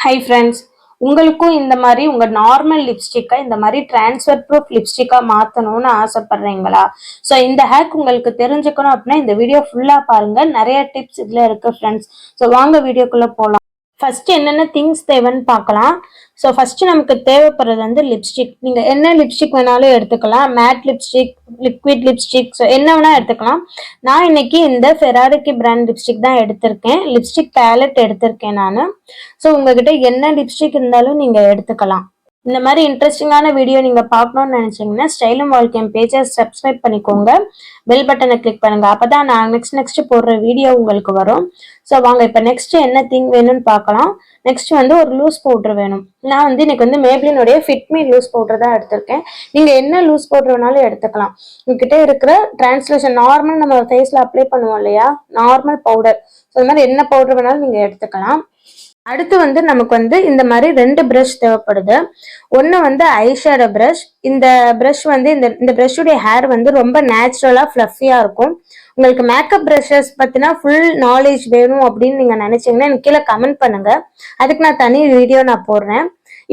Hi friends, உங்களுக்கும் இந்த மாதிரி உங்க நார்மல் லிப்ஸ்டிக்கை இந்த மாதிரி டிரான்ஸ்ஃபர் ப்ரூஃப் லிப்ஸ்டிக்கா மாத்தணும்னு ஆசைப்படுறீங்களா? ஸோ இந்த ஹேக் உங்களுக்கு தெரிஞ்சுக்கணும் அப்படின்னா இந்த வீடியோ ஃபுல்லா பாருங்க. நிறைய டிப்ஸ் இதுல இருக்கு ஃப்ரெண்ட்ஸ். ஸோ வாங்க வீடியோக்குள்ள போகலாம். ஃபர்ஸ்ட் என்னென்ன திங்ஸ் தேவைன்னு பார்க்கலாம். ஸோ ஃபர்ஸ்ட் நமக்கு தேவைப்படுறது வந்து லிப்ஸ்டிக். நீங்க என்ன லிப்ஸ்டிக் வேணாலும் எடுத்துக்கலாம். Mat lipstick, liquid lipstick, so என்ன வேணா எடுத்துக்கலாம். நான் இன்னைக்கு இந்த ஃபெராரிக்கி பிராண்ட் லிப்ஸ்டிக் தான் எடுத்திருக்கேன். லிப்ஸ்டிக் பேலட் எடுத்திருக்கேன் நான். ஸோ உங்ககிட்ட என்ன லிப்ஸ்டிக் இருந்தாலும் நீங்க எடுத்துக்கலாம். இந்த மாதிரி இன்ட்ரெஸ்டிங்கான வீடியோ நீங்க பார்க்கணும்னு நினைச்சீங்கன்னா ஸ்டைலும் வாழ்க்கையும் பேஜை சப்ஸ்கிரைப் பண்ணிக்கோங்க. பெல் பட்டனை கிளிக் பண்ணுங்க. அப்பதான் நான் நெக்ஸ்ட் போடுற வீடியோ உங்களுக்கு வரும். ஸோ வாங்க இப்ப நெக்ஸ்ட் என்ன திங் வேணும்னு பார்க்கலாம். நெக்ஸ்ட் வந்து ஒரு லூஸ் பவுடர் வேணும். நான் வந்து இன்னைக்கு வந்து மேப்ளினுடைய ஃபிட்மி லூஸ் பவுடர் தான் எடுத்திருக்கேன். நீங்க என்ன லூஸ் பவுடர் வேணாலும் எடுத்துக்கலாம். உங்ககிட்ட இருக்கிற டிரான்ஸ்லேஷன் நார்மல் நம்ம ஃபேஸ்ல அப்ளை பண்ணுவோம் இல்லையா, நார்மல் பவுடர், ஸோ இந்த மாதிரி என்ன பவுடர் வேணாலும் நீங்க எடுத்துக்கலாம். அடுத்து வந்து நமக்கு வந்து இந்த மாதிரி 2 பிரஷ் தேவைப்படுது. ஒன்று வந்து ஐஷேடோ பிரஷ். இந்த பிரஷ் வந்து இந்த பிரஷுடைய ஹேர் வந்து ரொம்ப நேச்சுரலா ஃப்ளஃபியா இருக்கும். உங்களுக்கு மேக்கப் பிரஷஸ் பத்தினா ஃபுல் நாலேஜ் வேணும் அப்படின்னு நீங்க நினைச்சீங்கன்னா எனக்கு கீழே கமெண்ட் பண்ணுங்க. அதுக்கு நான் தனி வீடியோ நான் போடுறேன்.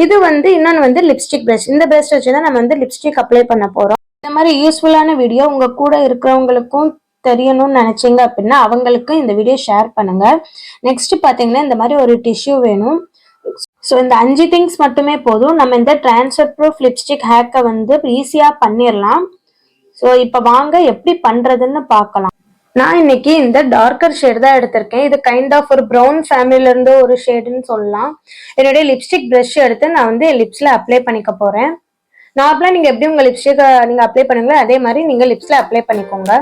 இது வந்து இன்னொன்று வந்து லிப்ஸ்டிக் பிரஷ். இந்த பிரஷ் வச்சுதான் நம்ம வந்து லிப்ஸ்டிக் அப்ளை பண்ண போறோம். இந்த மாதிரி யூஸ்ஃபுல்லான வீடியோ உங்க கூட இருக்கிறவங்களுக்கும் தெரியணும்னு நினைச்சீங்க அப்படின்னா அவங்களுக்கு இந்த வீடியோ ஷேர் பண்ணுங்க. நெக்ஸ்ட் பாத்தீங்கன்னா இந்த மாதிரி ஒரு டிஷ்யூ வேணும். ஸோ இந்த 5 திங்ஸ் மட்டுமே போதும். நம்ம இந்த டிரான்ஸ்ஃபர் ப்ரூஃப் லிப்ஸ்டிக் ஹேக்கை வந்து ஈஸியா பண்ணிடலாம். ஸோ இப்போ வாங்க எப்படி பண்றதுன்னு பார்க்கலாம். நான் இன்னைக்கு இந்த டார்க்கர் ஷேட் தான் எடுத்திருக்கேன். இது கைண்ட் ஆஃப் ஒரு ப்ரௌன் ஃபேமிலில இருந்து ஒரு ஷேடுன்னு சொல்லலாம். என்னுடைய லிப்ஸ்டிக் பிரஷ் எடுத்து நான் வந்து லிப்ஸ்ல அப்ளை பண்ணிக்க போறேன். நார்மலா நீங்க எப்படி உங்க லிப்ஸ்டிக் நீங்க அப்ளை பண்ணுங்களோ அதே மாதிரி நீங்க லிப்ஸ்ல அப்ளை பண்ணிக்கோங்க.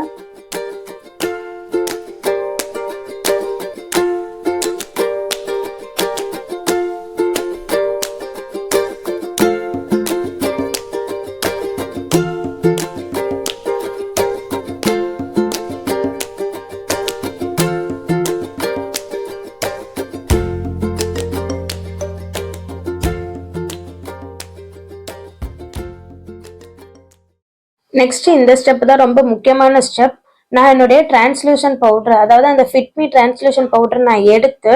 நெக்ஸ்ட் இந்த ஸ்டெப் தான் ரொம்ப முக்கியமான ஸ்டெப். நான் என்னுடைய டிரான்ஸ்லூஷன் பவுடர், அதாவது அந்த ஃபிட்மி டிரான்ஸ்லூஷன் பவுடர் நான் எடுத்து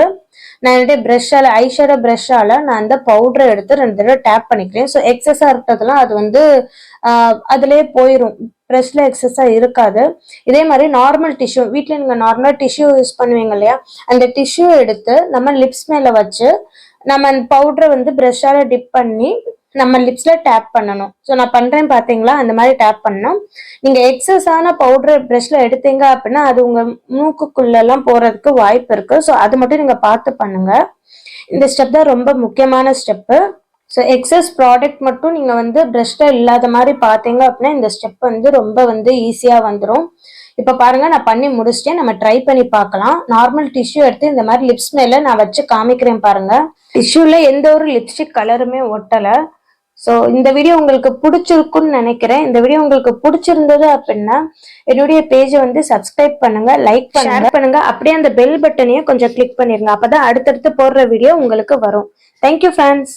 நான் என்னுடைய ப்ரஷ்ஷால ஐஷேடோ ப்ரஷ்ஷால நான் அந்த பவுடரை எடுத்து 2 தடவை டேப் பண்ணிக்கிறேன். ஸோ எக்ஸஸா இருக்கிறதுலாம் அது வந்து அதுலேயே போயிடும். ப்ரெஷ்ல எக்ஸஸா இருக்காது. இதே மாதிரி நார்மல் டிஷ்யூ, வீட்டில் நீங்க நார்மலா டிஷ்யூ யூஸ் பண்ணுவீங்க இல்லையா, அந்த டிஷ்யூ எடுத்து நம்ம லிப்ஸ் மேல வச்சு நம்ம அந்த பவுடரை வந்து ப்ரஷ்ஷால டிப் பண்ணி நம்ம லிப்ஸ்ல டேப் பண்ணணும். ஸோ நான் பண்றேன் பாத்தீங்களா, அந்த மாதிரி டேப் பண்ணணும். நீங்க எக்ஸஸான பவுடர் பிரஷ்ல எடுத்தீங்க அப்படின்னா அது உங்க மூக்குக்குள்ள எல்லாம் போறதுக்கு வாய்ப்பு இருக்கு. ஸோ அது மட்டும் நீங்க பார்த்து பண்ணுங்க. இந்த ஸ்டெப் தான் ரொம்ப முக்கியமான ஸ்டெப்பு. ஸோ எக்ஸஸ் ப்ராடக்ட் மட்டும் நீங்க வந்து பிரஷ்ல இல்லாத மாதிரி பார்த்தீங்க அப்படின்னா இந்த ஸ்டெப் வந்து ரொம்ப வந்து ஈஸியா வந்துடும். இப்ப பாருங்க நான் பண்ணி முடிச்சிட்டேன். நம்ம ட்ரை பண்ணி பார்க்கலாம். நார்மல் டிஷ்யூ எடுத்து இந்த மாதிரி லிப்ஸ் மேல நான் வச்சு காமிக்கிறேன் பாருங்க. டிஷ்யூல எந்த ஒரு லிப்ஸ்டிக் கலருமே ஒட்டல. ஸோ இந்த வீடியோ உங்களுக்கு பிடிச்சிருக்குன்னு நினைக்கிறேன். இந்த வீடியோ உங்களுக்கு பிடிச்சிருந்தது அப்படின்னா என்னுடைய பேஜை வந்து சப்ஸ்கிரைப் பண்ணுங்க, லைக் பண்ணுங்க, ஷேர் பண்ணுங்க. அப்படியே அந்த பெல் பட்டனையும் கொஞ்சம் கிளிக் பண்ணிருங்க. அப்பதான் அடுத்தடுத்து போடுற வீடியோ உங்களுக்கு வரும். Thank you friends.